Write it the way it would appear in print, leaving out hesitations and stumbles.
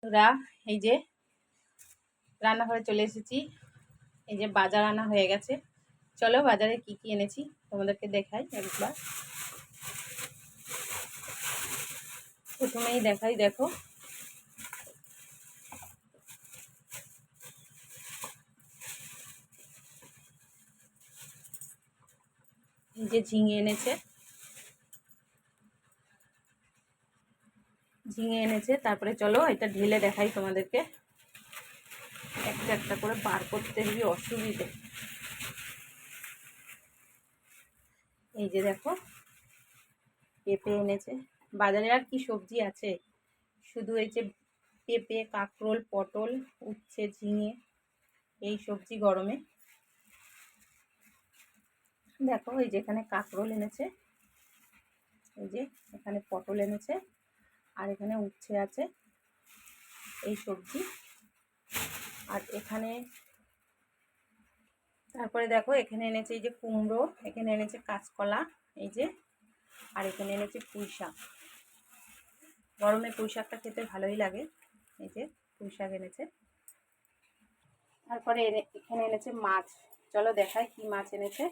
রা এই যে রান্নাঘরে চলে এসেছি। এই যে বাজার আনা হয়ে গেছে। চলো বাজারে কি কি এনেছি তোমাদেরকে দেখাই একবার। প্রথমেই দেখাই, দেখো এই যে ঝিঙে এনেছে, তারপরে চলো এটা ঢেলে দেখাই তোমাদেরকে। একটা একটা করে বার করতে গিয়ে অসুবিধে। এই যে দেখো পেঁপে এনেছে। বাজারে আর কি সবজি আছে, শুধু এই যে পেঁপে, কাঁকরোল, পটল, উচ্ছে, ঝিঙে, এই সবজি গরমে। দেখো এই যে এখানে কাঁকরোল এনেছে, এই যে এখানে পটল এনেছে, আর এখানে উচ্ছে আছে, এই সবজি। আর এখানে তারপরে দেখো এখানে এনেছে এই যে কুমড়ো, এখানে এনেছে কাঁচকলা, এই যে, আর এখানে এনেছে পুঁই শাক। গরমে পুঁই শাকটা খেতে ভালোই লাগে। এই যে পুঁই শাক এনেছে। তারপরে এখানে এনেছে মাছ। চলো দেখাই কি মাছ এনেছে।